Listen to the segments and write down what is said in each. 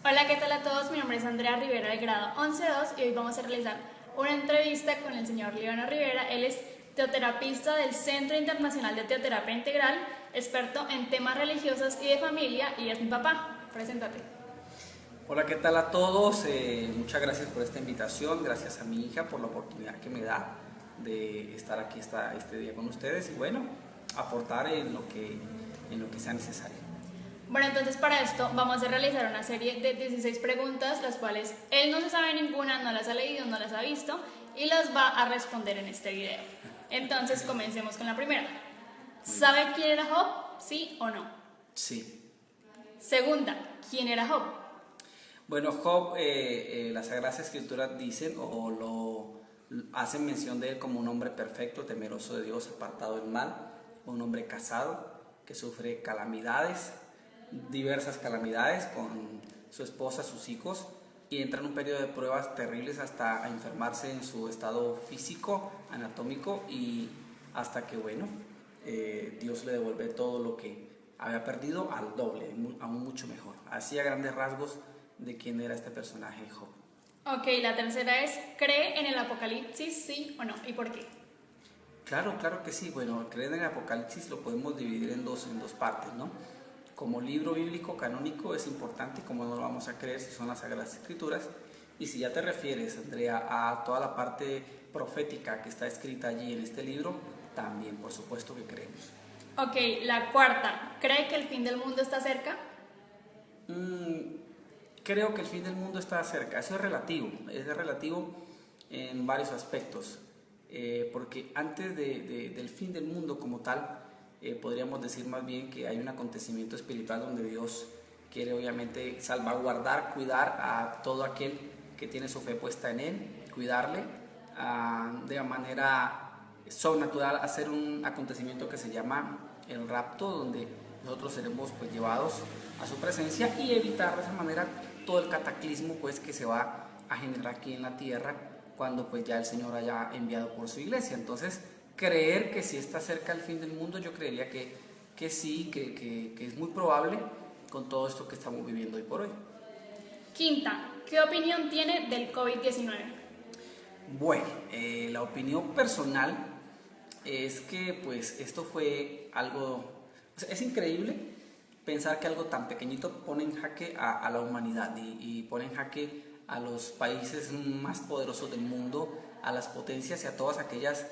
Hola, ¿qué tal a todos? Mi nombre es Andrea Rivera del grado 11.2 y hoy vamos a realizar una entrevista con el señor Líbano Rivera. Él es teoterapista del Centro Internacional de Teoterapia Integral, experto en temas religiosos y de familia, y es mi papá. Preséntate. Hola, ¿qué tal a todos? Muchas gracias por esta invitación, gracias a mi hija por la oportunidad que me da de estar aquí este día con ustedes y bueno, aportar en lo que sea necesario. Bueno, entonces para esto vamos a realizar una serie de 16 preguntas, las cuales él no se sabe ninguna, no las ha leído, no las ha visto y las va a responder en este video. Entonces comencemos con la primera. ¿Sabe quién era Job? ¿Sí o no? Sí. Segunda, ¿quién era Job? Bueno, Job, las Sagradas Escrituras dicen o lo hacen mención de él como un hombre perfecto, temeroso de Dios, apartado del mal, un hombre casado que sufre calamidades, diversas calamidades con su esposa, sus hijos, y entra en un periodo de pruebas terribles hasta a enfermarse en su estado físico, anatómico, y hasta que, bueno, Dios le devuelve todo lo que había perdido al doble, aún mucho mejor. Así a grandes rasgos de quién era este personaje Job. Ok, la tercera es, ¿cree en el apocalipsis, sí o no? ¿Y por qué? Claro que sí. Bueno, creer en el Apocalipsis lo podemos dividir en dos partes, ¿no? Como libro bíblico canónico es importante, como no lo vamos a creer si son las Sagradas Escrituras. Y si ya te refieres, Andrea, a toda la parte profética que está escrita allí en este libro, también, por supuesto que creemos. Ok, la cuarta, ¿cree que el fin del mundo está cerca? Creo que el fin del mundo está cerca. Eso es relativo en varios aspectos. Porque antes del fin del mundo como tal, podríamos decir más bien que hay un acontecimiento espiritual donde Dios quiere obviamente salvaguardar, cuidar a todo aquel que tiene su fe puesta en Él, cuidarle de manera sobrenatural, hacer un acontecimiento que se llama el rapto, donde nosotros seremos pues llevados a su presencia y evitar de esa manera todo el cataclismo pues que se va a generar aquí en la tierra cuando pues ya el Señor haya enviado por su iglesia. Entonces, creer que si está cerca el fin del mundo, yo creería que sí, que es muy probable con todo esto que estamos viviendo hoy por hoy. Quinta, ¿qué opinión tiene del COVID-19? Bueno, la opinión personal es que pues esto fue algo, o sea, es increíble pensar que algo tan pequeñito pone en jaque a la humanidad y pone en jaque a los países más poderosos del mundo, a las potencias y a todas aquellos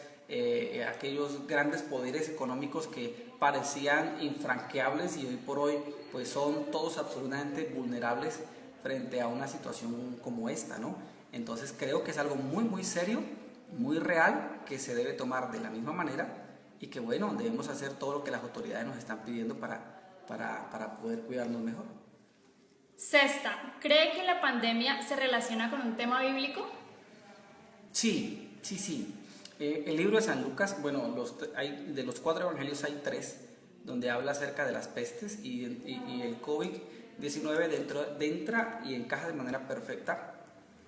grandes poderes económicos que parecían infranqueables y hoy por hoy pues son todos absolutamente vulnerables frente a una situación como esta, ¿no? Entonces creo que es algo muy serio, muy real, que se debe tomar de la misma manera y que bueno, debemos hacer todo lo que las autoridades nos están pidiendo para poder cuidarnos mejor. Sexta, ¿cree que la pandemia se relaciona con un tema bíblico? Sí. El libro de San Lucas, bueno, de los 4 evangelios hay 3 donde habla acerca de las pestes y el COVID-19 entra y encaja de manera perfecta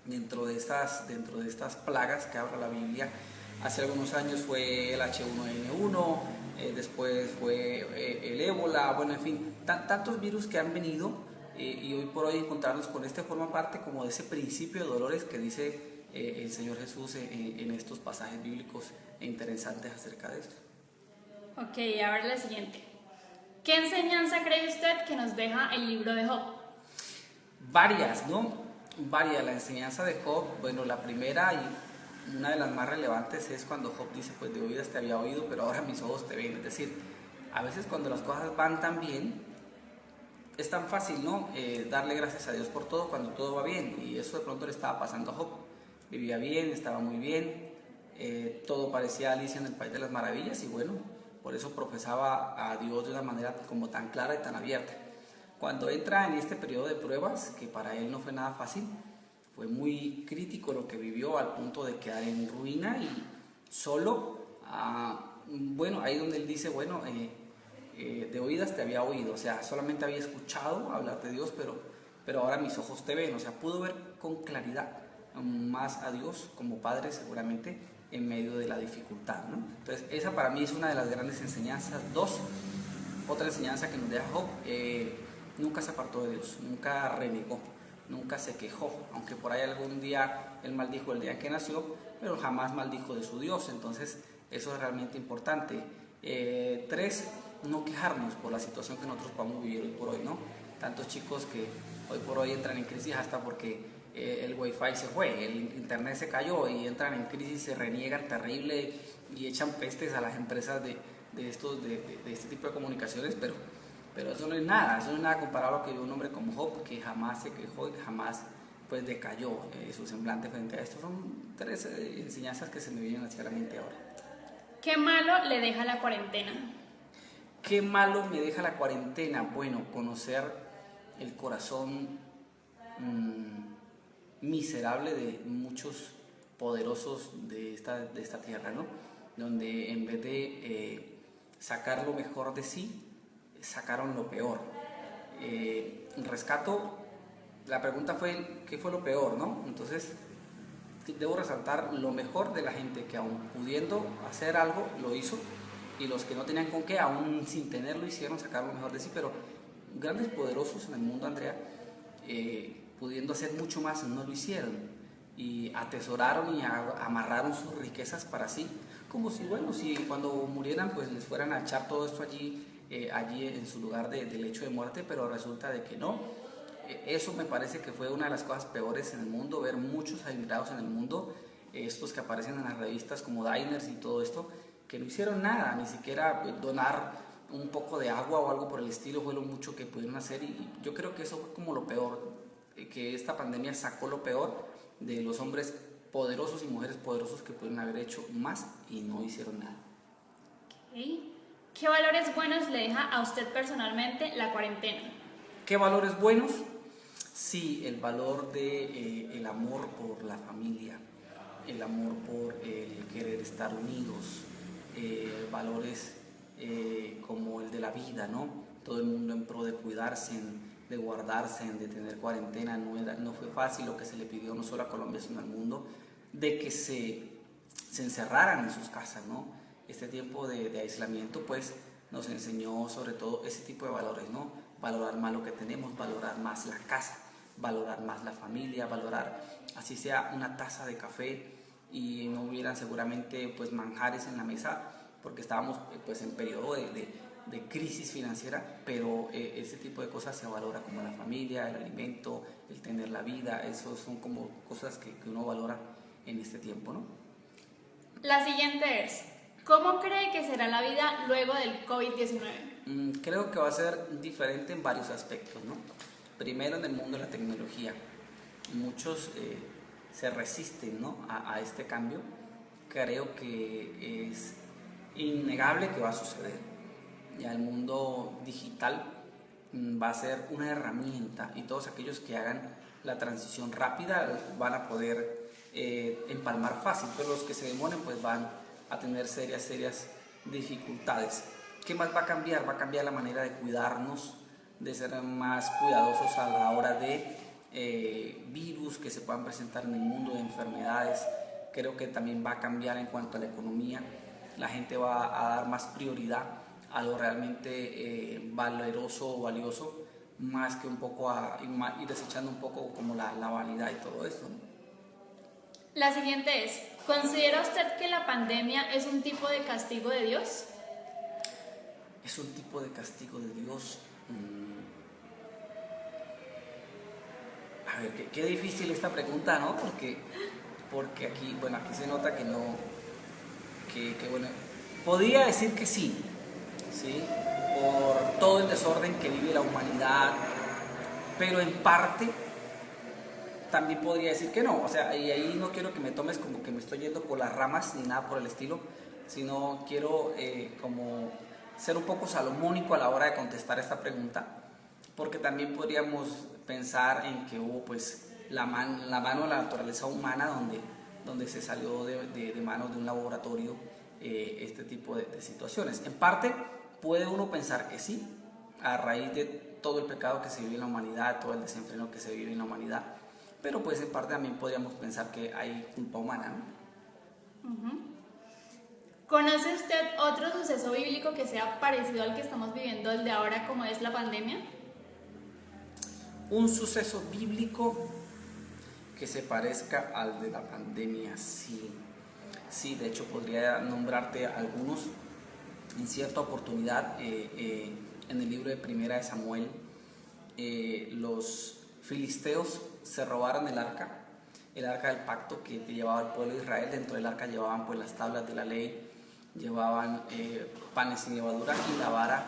dentro de estas plagas que habla la Biblia. Hace algunos años fue el H1N1, después fue el ébola, bueno, en fin, tantos virus que han venido y hoy por hoy encontrarnos con este forma parte como de ese principio de dolores que dice el Señor Jesús en estos pasajes bíblicos interesantes acerca de esto. Ok, ahora la siguiente. ¿Qué enseñanza cree usted que nos deja el libro de Job? Varias, ¿no? Varias. La enseñanza de Job, bueno, la primera y una de las más relevantes es cuando Job dice, pues de oídas te había oído, pero ahora mis ojos te ven. Es decir, a veces cuando las cosas van tan bien, es tan fácil, ¿no? Darle gracias a Dios por todo cuando todo va bien. Y eso de pronto le estaba pasando a Job. Vivía bien, estaba muy bien, todo parecía Alicia en el País de las Maravillas y bueno, por eso profesaba a Dios de una manera como tan clara y tan abierta. Cuando entra en este periodo de pruebas, que para él no fue nada fácil, fue muy crítico lo que vivió al punto de quedar en ruina y solo, bueno, ahí donde él dice, bueno, de oídas te había oído, o sea, solamente había escuchado hablar de Dios, pero ahora mis ojos te ven, o sea, pudo ver con claridad más a Dios como Padre seguramente en medio de la dificultad, ¿no? Entonces esa para mí es una de las grandes enseñanzas. Otra enseñanza que nos deja Job, nunca se apartó de Dios, nunca renegó, nunca se quejó, aunque por ahí algún día él maldijo el día que nació, pero jamás maldijo de su Dios. Entonces eso es realmente importante. 3, no quejarnos por la situación que nosotros podamos vivir hoy por hoy, ¿no? Tantos chicos que hoy por hoy entran en crisis hasta porque el wifi se fue, el internet se cayó y entran en crisis, se reniegan terrible y echan pestes a las empresas de este tipo de comunicaciones, pero eso no es nada comparado a lo que vio un hombre como Job, que jamás se quejó y jamás pues decayó su semblante frente a esto. Son 3 enseñanzas que se me vienen hacia la mente ahora. ¿Qué malo le deja la cuarentena? ¿Qué malo me deja la cuarentena? Bueno, conocer el corazón miserable de muchos poderosos de esta tierra, ¿no? Donde en vez de sacar lo mejor de sí, sacaron lo peor. Rescato, la pregunta fue, ¿qué fue lo peor, no? Entonces, debo resaltar lo mejor de la gente que aún pudiendo hacer algo, lo hizo, y los que no tenían con qué, aún sin tenerlo, hicieron sacar lo mejor de sí, pero grandes poderosos en el mundo, Andrea, pudiendo hacer mucho más, no lo hicieron, y atesoraron y amarraron sus riquezas para sí, como si, bueno, si cuando murieran, pues les fueran a echar todo esto allí en su lugar de lecho de muerte, pero resulta de que no. Eso me parece que fue una de las cosas peores en el mundo, ver muchos adinerados en el mundo, estos que aparecen en las revistas como Diners y todo esto, que no hicieron nada, ni siquiera donar un poco de agua o algo por el estilo, fue lo mucho que pudieron hacer, y yo creo que eso fue como lo peor, que esta pandemia sacó lo peor de los hombres poderosos y mujeres poderosos que pudieron haber hecho más y no hicieron nada. Okay. ¿Qué valores buenos le deja a usted personalmente la cuarentena? ¿Qué valores buenos? Sí, el valor de el amor por la familia, el amor por el querer estar unidos, valores como el de la vida, ¿no? Todo el mundo en pro de cuidarse, de guardarse, de tener cuarentena. No fue fácil lo que se le pidió no solo a Colombia sino al mundo, de que se encerraran en sus casas, ¿no? Este tiempo de aislamiento pues nos enseñó sobre todo ese tipo de valores, ¿no? Valorar más lo que tenemos, valorar más la casa, valorar más la familia, valorar así sea una taza de café y no hubieran seguramente pues manjares en la mesa porque estábamos pues en periodo de crisis financiera, pero ese tipo de cosas se valora como la familia, el alimento, el tener la vida. Eso son como cosas que uno valora en este tiempo, ¿no? La siguiente es, ¿cómo cree que será la vida luego del COVID-19? Creo que va a ser diferente en varios aspectos, ¿no? Primero, en el mundo de la tecnología. Muchos se resisten, ¿no? a este cambio. Creo que es innegable que va a suceder. Ya el mundo digital va a ser una herramienta y todos aquellos que hagan la transición rápida van a poder empalmar fácil, pero los que se demoren pues van a tener serias dificultades. ¿Qué más va a cambiar? Va a cambiar la manera de cuidarnos, de ser más cuidadosos a la hora de virus que se puedan presentar en el mundo, de enfermedades. Creo que también va a cambiar en cuanto a la economía. La gente va a dar más prioridad a lo realmente valeroso o valioso, más que un poco y desechando un poco como la vanidad y todo esto, ¿no? La siguiente es, ¿considera usted que la pandemia es un tipo de castigo de Dios? Es un tipo de castigo de Dios. A ver, qué difícil esta pregunta, ¿no? Porque aquí se nota que no, que bueno, podría decir que sí, ¿sí? Por todo el desorden que vive la humanidad, pero en parte también podría decir que no, o sea, y ahí no quiero que me tomes como que me estoy yendo por las ramas ni nada por el estilo, sino quiero como ser un poco salomónico a la hora de contestar esta pregunta, porque también podríamos pensar en que hubo pues la mano de la naturaleza humana donde se salió de manos de un laboratorio este tipo de situaciones. En parte puede uno pensar que sí, a raíz de todo el pecado que se vive en la humanidad, todo el desenfreno que se vive en la humanidad, pero pues en parte también podríamos pensar que hay culpa humana, ¿no? ¿Conoce usted otro suceso bíblico que sea parecido al que estamos viviendo el de ahora, como es la pandemia? Un suceso bíblico que se parezca al de la pandemia, sí. Sí, de hecho podría nombrarte algunos. En cierta oportunidad, en el libro de Primera de Samuel, los filisteos se robaron el arca del pacto que llevaba el pueblo de Israel. Dentro del arca llevaban pues las tablas de la ley, llevaban panes sin levadura y la vara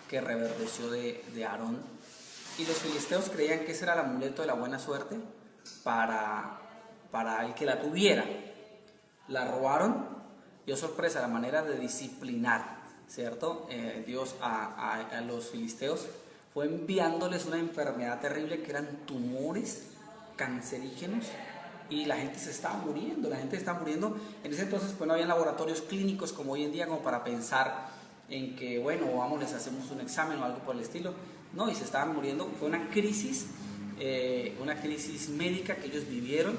que reverdeció de Aarón. Y los filisteos creían que ese era el amuleto de la buena suerte para el que la tuviera. La robaron y, oh sorpresa, la manera de disciplinar, ¿cierto? Dios a los filisteos fue enviándoles una enfermedad terrible que eran tumores cancerígenos, y la gente se estaba muriendo, En ese entonces pues no había laboratorios clínicos como hoy en día, como para pensar en que, bueno, vamos, les hacemos un examen o algo por el estilo. No, y se estaban muriendo. Fue una crisis médica que ellos vivieron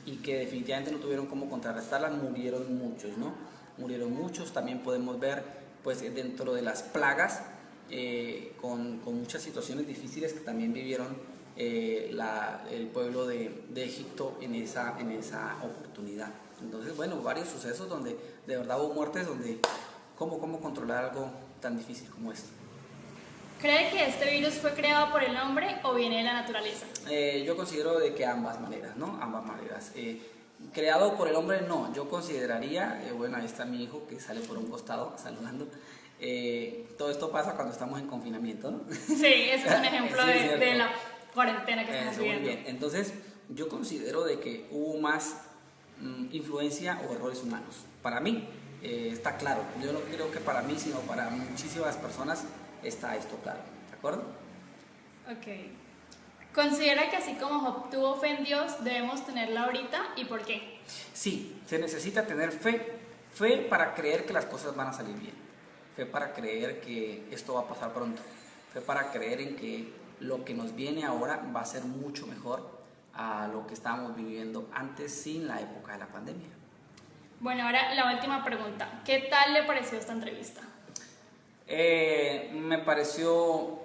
y que definitivamente no tuvieron cómo contrarrestarla. Murieron muchos, ¿no? Murieron muchos. También podemos ver, pues, dentro de las plagas, con muchas situaciones difíciles que también vivieron el pueblo de Egipto en esa oportunidad. Entonces, bueno, varios sucesos donde de verdad hubo muertes, donde cómo controlar algo tan difícil como esto. ¿Cree que este virus fue creado por el hombre o viene de la naturaleza? Yo considero de que ambas maneras, ¿no? Ambas maneras. Creado por el hombre, no. Yo consideraría, bueno, ahí está mi hijo que sale por un costado saludando. Todo esto pasa cuando estamos en confinamiento, ¿no? Sí, ese es un ejemplo Sí, de la cuarentena que estamos viviendo. Muy bien. Entonces, yo considero de que hubo más influencia o errores humanos. Para mí, está claro. Yo no creo que para mí, sino para muchísimas personas está esto claro. ¿De acuerdo? Ok. ¿Considera que así como Job tuvo fe en Dios, debemos tenerla ahorita y por qué? Sí, se necesita tener fe para creer que las cosas van a salir bien, fe para creer que esto va a pasar pronto, fe para creer en que lo que nos viene ahora va a ser mucho mejor a lo que estábamos viviendo antes, sin la época de la pandemia. Bueno, ahora la última pregunta. ¿Qué tal le pareció esta entrevista? Me pareció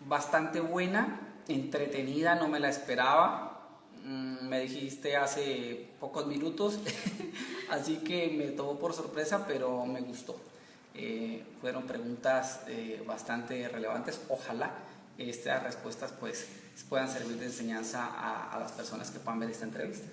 bastante buena, entretenida, no me la esperaba. Me dijiste hace pocos minutos, así que me tomó por sorpresa, pero me gustó. Fueron preguntas bastante relevantes. Ojalá estas respuestas pues puedan servir de enseñanza a las personas que puedan ver esta entrevista.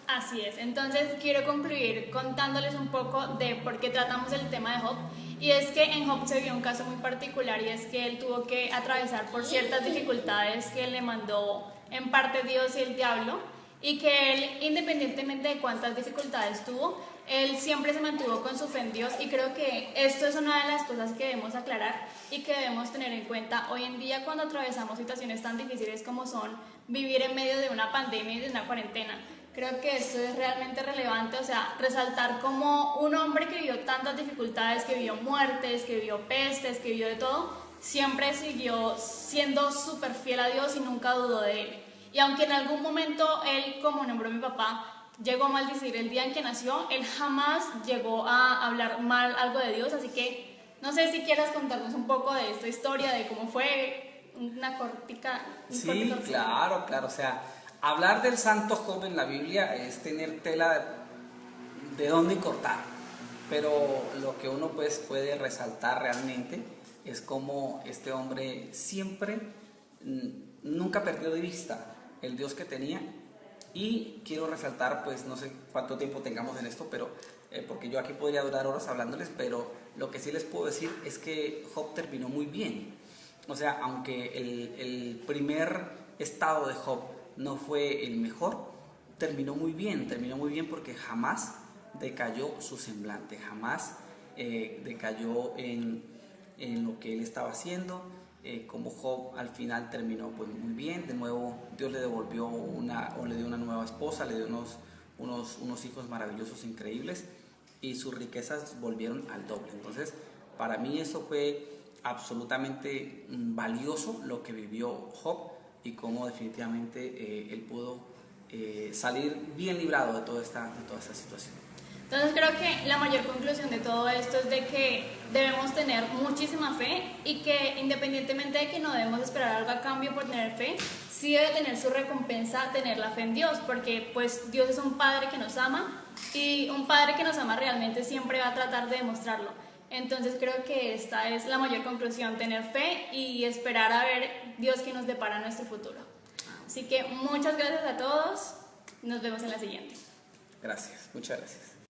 Así es, entonces quiero concluir contándoles un poco de por qué tratamos el tema de Job. Y es que en Job se vio un caso muy particular, y es que él tuvo que atravesar por ciertas dificultades que le mandó en parte Dios y el diablo, y que él, independientemente de cuántas dificultades tuvo, él siempre se mantuvo con su fe en Dios. Y creo que esto es una de las cosas que debemos aclarar y que debemos tener en cuenta hoy en día cuando atravesamos situaciones tan difíciles como son vivir en medio de una pandemia y de una cuarentena. Creo que esto es realmente relevante, o sea, resaltar como un hombre que vivió tantas dificultades, que vivió muertes, que vivió pestes, que vivió de todo, siempre siguió siendo súper fiel a Dios y nunca dudó de él. Y aunque en algún momento él, como nombró mi papá, llegó a maldecir el día en que nació, él jamás llegó a hablar mal algo de Dios. Así que no sé si quieras contarnos un poco de esta historia, de cómo fue una cortica. Sí, claro, o sea, hablar del santo Job en la Biblia es tener tela de dónde cortar, pero lo que uno pues puede resaltar realmente es cómo este hombre siempre, nunca perdió de vista el Dios que tenía. Y quiero resaltar, pues no sé cuánto tiempo tengamos en esto, pero porque yo aquí podría durar horas hablándoles, pero lo que sí les puedo decir es que Job terminó muy bien. O sea, aunque el primer estado de Job no fue el mejor, terminó muy bien porque jamás decayó su semblante, jamás decayó en lo que él estaba haciendo. Como Job al final terminó pues muy bien. De nuevo Dios le devolvió le dio una nueva esposa, le dio unos hijos maravillosos, increíbles, y sus riquezas volvieron al doble. Entonces para mí eso fue absolutamente valioso, lo que vivió Job, y cómo definitivamente él pudo salir bien librado de toda esta situación. Entonces creo que la mayor conclusión de todo esto es de que debemos tener muchísima fe y que independientemente de que no debemos esperar algo a cambio por tener fe, sí debe tener su recompensa tener la fe en Dios, porque pues Dios es un Padre que nos ama y un Padre que nos ama realmente siempre va a tratar de demostrarlo. Entonces creo que esta es la mayor conclusión, tener fe y esperar a ver Dios que nos depara nuestro futuro. Así que muchas gracias a todos, nos vemos en la siguiente. Gracias, muchas gracias.